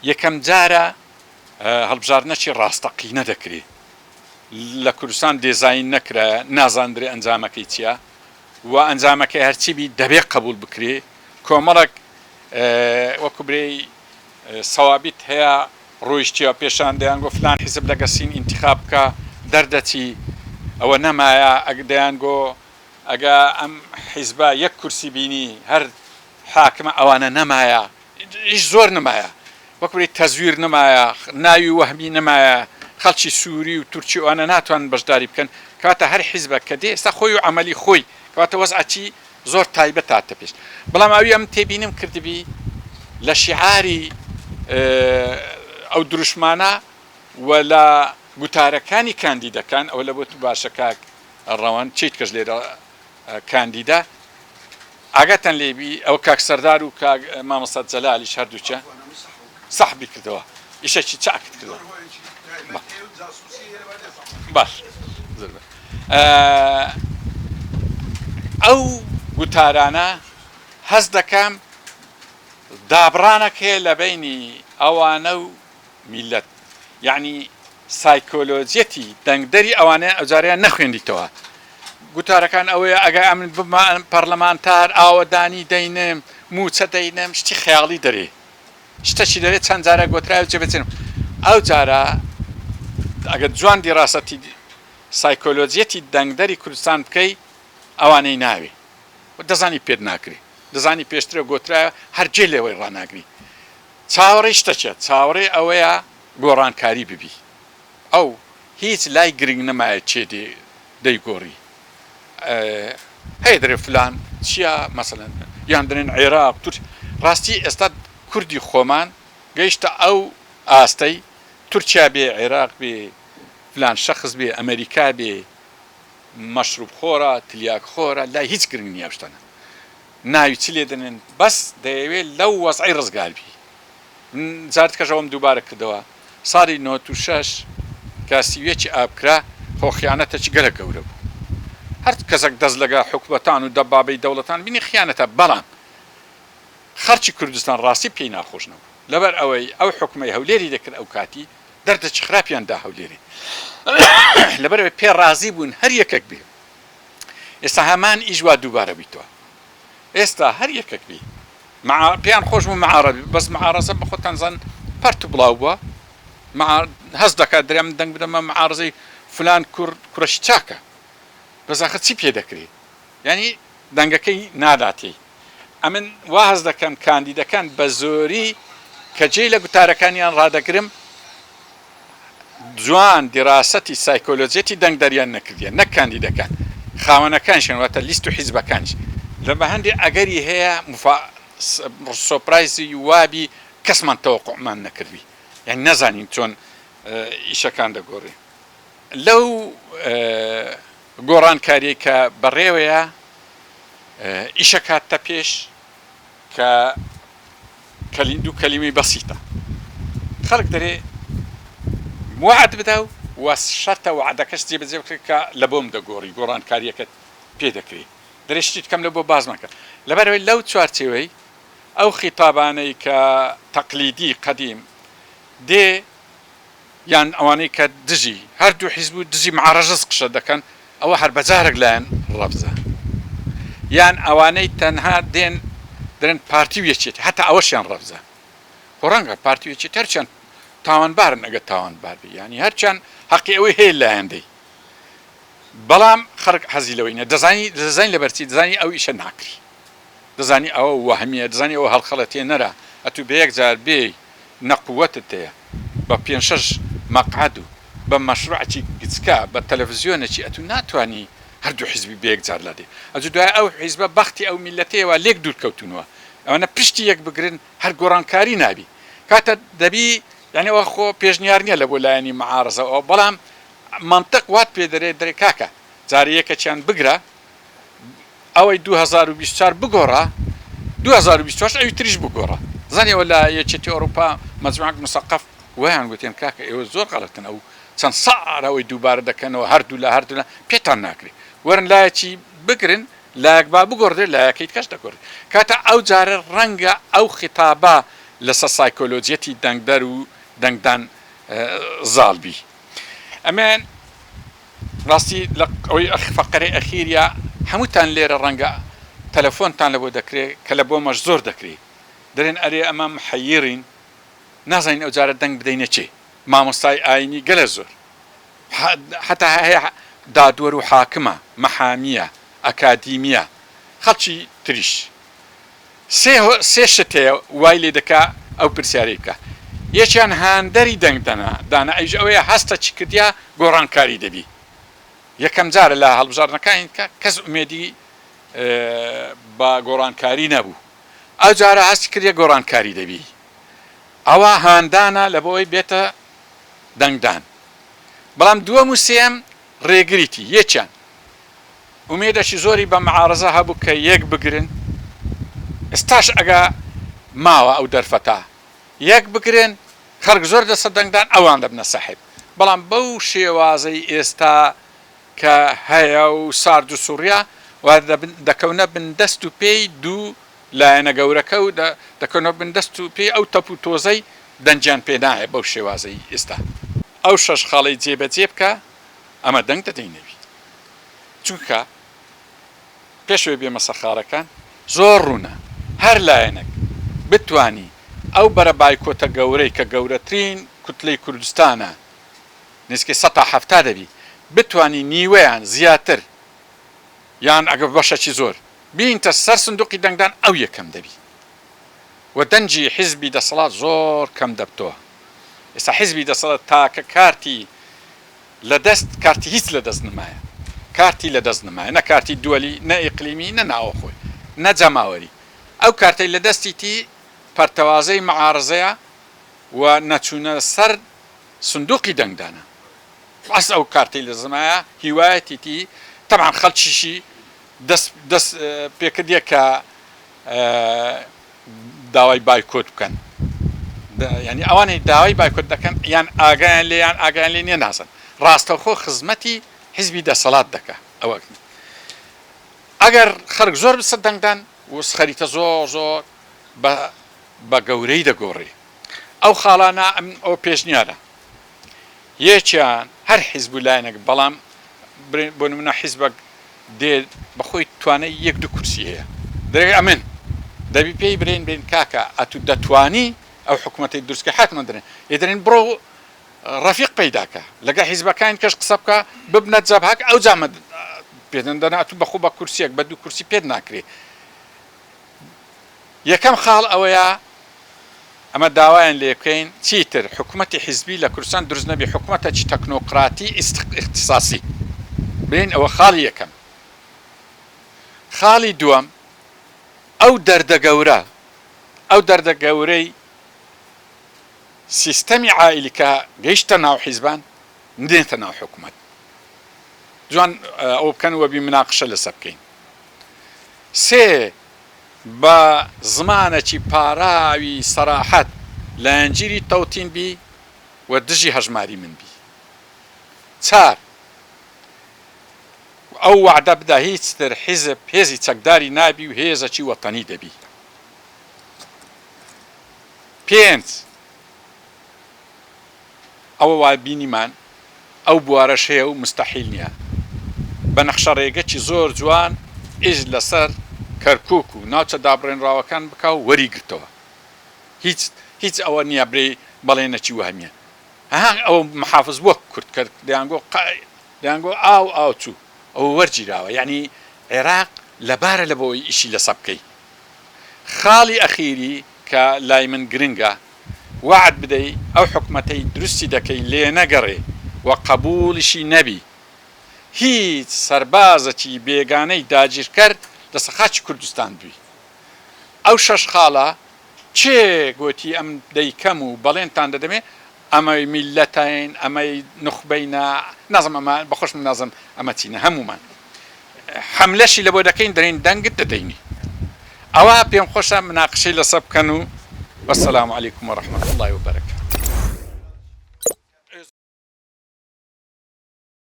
یەکەم جارە هەڵبژارنەکی ڕاستەقینە دەکرێت لە کوردستان دێزاین نەکرا نازاندرێ ئەنجامەکەی چییە و ئەنجامەکەی هەرچیبی دەبێ قبول بکرێ کۆمەڵک وەکو برێی سەوابیت هەیە ڕۆیشتیە پێشان دەیان گۆ فلان حیزب لە گەسین ئینتیخاب بکە دەردەچی ئەوە نەمایە ئەگدەیان گۆ ئەگە ئەم حیزبە یەک کورسی بینی هەر حاکمە ئەوانە نەمایە هیچ زۆر نمایە وەکوی تەزویر نمایە ناوی وەهمی نمایە خەڵکی سووری و تورکی ئەوانە ناتوانن بەشداری بکەن کاتە هەر حیزبە کە دێ ئێستا خۆی و عملی خۆی کەواتە وەزعی زۆر تایبەت هاتە پێش بەڵام ئەوی ئەم تێبینم کردبی لە شیعاری ئەو دروشمانە و لە گوتارەکانی کاندیدەکان ئەو لە بۆ تو باشە کاک ڕەوان چیت کەس لێرە کاندیدا ئاگاتان لێبی ئەو کاک سەردار و کاک مامۆستا جەلالیش هەردووچە سەحبی کردەوە ئیشێکی چاکت کردەوە باش ئەو گوتارانە هەست دەکەم دابڕانەک هەیە لە بینی ئەوانە و میلەت یعنی سایکۆلۆجیەتی دەنگدەری ئەوانەیە ئەوجاریان نەخوێندیتەوە گوتارەکان ئەوەیە ئەگە ئەمن بمان پەرلەمانتار ئاوەدانی دەینم موچە دەینم شتی خەیاڵی دەرێ شتەشی دەوێت چەند جارە گۆتراوە جێبەجێنم ئەو جارە ئەگە جوان دیڕاستەتی سایکۆلۆجیەتی دەنگدەری کوردستان بکەی ئەوانەی ناوێ دەزانی پێت ناکری دەزانی پێشترە گۆترایە هەرجێ لێوەی ڕناگری چاوەڕێ شتەچێ چاوەڕێ ئەوەیە گۆڕانکاری ببی ئەو هیچ لای گرنگ نەمایە چێ دەیگۆڕی هەیە دەرێ فلان چییە مەسەلەن یان دەرێن عێراق تورک ڕاستی ئێستا کوردی خۆمان گەیشتە ئەو ئاستەی تورکیا بێ عێراق بێ فلان شەخص بێ ئەمریکا بێ مەشروب خۆرە تلیاک خۆرە لای هیچ گرنگ نییە شتەنە ناوی چ لێ دەنێن بەس دەیەوێت لەو وەزعی ڕزگاربی جارت کەژەوەم دووبارە کردەوە ساڵی 96 کاسیوێکی ئابکرا خۆخیانەتەکی گەلە گەورە بوو هەر کەسێک دەست لەگە حکومەتان و دەبابەی دەوڵەتان بینی خیانەتە بەڵام خەرچی کوردستان ڕاستی پێی ناخۆشنەوە لەبەر ئەوەی ئەو حکومەی هەولێری دەکرد ئەو کاتی دەردەچ خراپیاندا هەولێری لەبەرەوەی پێ ڕازی بوون هەر یەکێک بێ ئێستا هەمان ئیژوا دووبارە بیتەوە ئێستا هەر یەکێک بی پێیان خۆش بوو مەعارەبی بەس مەعارەزە بە خۆتان زان پەرت و بڵاو بووە هەست دەکات درێم دەنگ بدەمە مەعارەزەی فلان کوڕەشی چاکە بەزاخە چی پێ دەکرێت ینی دەنگەکەی ناداتی ئەمن وا هەز دەکەم کاندیدەکان بە زۆری کە جێی لە گوتارەکانیان ڕادەگرم جوان دیڕاسەتی سایکۆلۆجیەتی دەنگدەریان نەکردیان نەک کاندیدەکان خاوەنەکانشان واتە لیست و حیزبەکانش لە بە هەندێک ئەگەری هەیە سۆپرایزی وابی کەسمان تەوەقعمان نەکردی یعنی نەزانین چۆن ئیشەکان دەگۆڕی لەو گۆڕانکاریی کە بەڕێوەیە ئیشە کاتتە پێش کە دوو کەلیمەی بەسیتە خەڵک دەرێ وعد بدە و شەرتە وعدەکەش جێبەجێ بکرێت کە لە بۆم دەگۆڕی گۆڕانکاریەکەت پێ دەکرێت دەرێشتی کەم لە بۆ باز مەکە لەبەرەوەی لەو چوارچێوەی ئەو خیتابانەی کە تەقلیدی قەدیم دێ یان ئەوانەی کە دژی هەردوو حیزب و دژی معارەژەز قشە دەکەن ئەوە هەر بەجارێک لایەن ڕەبزە یان ئەوانەی تەنها دێن دەرێن پارتی و یەکێتی هەتا ئەوەشیان ڕەبزە خۆ ڕەنگە پارتی و یەکێت هەرچیان تاوانبارن ئەگە تاوانبار بێ ینی هەرچیان حەقی ئەوەی هەیە لایەندەی بەڵام خەڵک حەزی لەوەی نیە دەزانی لەبەرچی دەزانی ئەو ئیشە ناکری دەزانی ئەوە وەهمیە دەزانی ئەوە هەڵخەڵەتێ نەرا ئەتو بە یەک جار بێ نەقووەتت هەیە بە 5-6 مەقعد و بە مەشروعی گچکە بە تەلەڤیزیۆنێکی ئەتو ناتوانی هەردوو حیزبی بە یەک جار لادێ ئەجو دوای ئەو حیزبە بەختی ئەو میلەتەیەوە لێک دوور کەوتونەوە ئەوەنە پشتی یەک بگرن هەر گۆڕانکاری نابی کاتە دەبی یعنی ئەوە خۆ پێشنیار نییە لە بۆ لایەنی مەعارەزەوە بەڵام منطق وات پێ دەرێ کاکە جارە یەکەچیان بگرە ئەوەی 2024 بگۆڕە 2024 ئەوی تریش بگۆڕە زانیەوە لە یەکێتی ئەوروپا مەجموعەک مسەقف ویان گوتێن کاکە ئێوە زۆر غەڵەتن ئەو چەند ساڕەوەی دووبارە دەکەنەوە هەردوو لە پێتان ناکرێت وەرن لایەکی بگرن لایەک با بگۆڕێت لایەکەیت کەس دەگۆڕێت کاتە ئەو جارە ڕەنگە ئەو خیتابە لەسەر سایکۆلۆجیەتی دەنگدەر و دەنگدان زاڵبی. ئەمێن ڕاستی لە ئەوەی فەقەرەی ئەخیریە هەمووتان لێرە ڕەنگە تەلەفۆنتان لە بۆ دەکرێت کە لە بۆ مەش زۆر دەکرێت دەرێن ئەرێ ئەمە محەیرین نازانین ئەو جارە دەنگ بدەینە چێ مامۆستای ئاینی گەلە زۆر حتا هەیە دادوەر و حاکمە مەحامیە ئەکادیمیە خەڵکی تریش سێ شت هەیە وای لێ دەکا ئەو پرسیارەی بکە یەکیان هاندەری دەنگدەنا دانا ئەیژ ئەوەیە هەستە چی کردیا گۆڕانکاری دەبی یەکەم جارە لە هەڵبژارنەکانی کەس ئومێدی بە گۆڕانکاری نەبوو ئەو جارە هەستی کردە گۆڕانکاری دەبی ئەوە هاندانە لە بۆی بێتە دەنگدان بەڵام دووەم و سێم ڕێگریتی یەکیان ئومێدەشی زۆری بە مەعارەزە هەبوو کە یەک بگرن ئێستاش ئەگە ماوە ئەو دەرفەتا یەک بگرن خەڵک زۆر دەسە دەنگدان ئەوان دەبنە سەحیب بەڵام بەو شێوازەی ئێستا کە هەیە و سارد و سووریا دەکەونە بندەست و پێی دوو لایەنە گەورەکە و دەکەونە بندەست و پێی ئەو تەپ و تۆزەی دەنجیان پێ نایە بەو شێوازەی ئێستا ئەو شەش خاڵی جێبەجێ بکە ئەمە دەنگ دەدەینەوی چونکە پێشوێ بێمە سەخارەکان زۆر ڕوونە هەر لایەنێک بتوانی ئەو بەرە بایکۆتە گەورەی کە گەورەترین کوتلەی کوردستانە نزیکەی 170 دەبی بتوانی نیوەیان زیاتر یان ئەگە بەشەکی زۆر بینتە سەر سندوقی دەنگدان ئەو یەکەم دەبی و دەنجی حیزبی دەسەڵات زۆر کەم دەبتەوە ئێستا حیزبی دەسەڵات تاکە کارتی لەدەست کارتی هیچ لەدەست نمایە کارتی لەدەست نمایە نە کارتی دووەلی نە ئیقلیمی نە ناوەخۆی نە جەماوەری ئەو کارتەی لەدەستی تی پەرتەوازەی مەعارەزەیە و نەچوونە سەر سندوقی دەنگدانە ئەس ئەو کارتی لە زمایە هیوایەتی تی تەمان خەڵکیشی دەست پێکردیە کە داوای بایکۆت بکەن ینی ئەوانەی داوای بایکۆت دەکەن یان ئاگایان لێ یان ئاگایان لێ نییە ناسن ڕاستەوخۆ خزمەتی حیزبی دەسەڵات دەکە ئەوە ئەگەر خەڵک زۆر بسە دەنگدان وس خەریتە زۆر زۆر بە گەورەی دەگۆڕی ئەو خاڵانە ئەو پێشنیارە یەکیان هەر حیزب و لایەنێک بەڵام بۆ نمونە حیزبەک دێ بەخۆی توانای یەک دوو کورسی هەیە دەرێ ئەمن دەبی پێی برین کاکە ئەتو دەتوانی ئەو حکوومەتی دروستکە حتممە درێن ئێدرێن بڕۆ ڕەفیق پەیداکە لەگە حیزبەکان کەش قسە بکە ببنە جەبهەک ئەو جامە پێدەندەنا ئەتو بەخۆ بە کورسیەک بە دوو کورسی پێت ناکرێت یەکەم خاڵ ئەوەیە ئەمە داوایان لێ بکەین چیتر حکوومەتی حیزبی لە کوردستان دروست نەبی حکوومەتێکی تەکنۆقراتی اختصاصی بین ئەوە خاڵی یەکەم خاڵی دووەم ئەو دەردە گەورەی سیستەمی عائیلی کە گەیشتە ناو حیزبان نێتە ناو حکوومەت جوان ئەو بکەن وەبی مناقشە لەسەر بکەین سێ بە زمانێکی پاراوی سەراحەت لە ئەنجیری تەوتین بی و دژی هەژماری من بی چار ئەو وعدە بدا هیچتر حیزب هێزی چەکداری نابی و هێزەکی وەتەنی دەبی پێنج ئەوە وای بینیمان ئەو بوارەش هەیە و مستەحیل نییە بە نەخشە ڕێگەکی زۆر جوان ئیش لەسەر کەرکووک و ناوچە دابڕێنراوەکان بکە و وەریگرتەوە هیچ ئەوە نییە برێ بەڵێنەکی وهمیە هەنگ ئەوە محافظ وەک کورد کرد دەیانگۆ ئاو چوو ئەوە وەرگیراوە یعنی عێراق لەبارە لە بۆی ئیشی لەسە بکەی خاڵی ئەخیری کە لای من گرنگە وعد بدەی ئەو حکومەتەی دروستی دەکەی لێ نەگەڕێ و قبولیشی نەبی هیچ سەربازەکی بێگانەی داگیر کرد لە سەخاچی کوردستان بووی ئەو شەش خاڵە چێ گوتی ئەم دەیکەم و بەڵێنتان دەدەمێ ئەمەی میلەتین ئەمەی نخبەینە نازم ئەمە بەخۆش من نازم ئەمە چینە هەمومان حەملەشی لە بۆ دەکەین دەرین دەنگت دەدەینی ئەوە پێم خۆشە مناقشەی لەسەر بکەن و وەسەلام عەلەیکوم وەڕەحمەتوڵڵاهی وبەرەکەتوه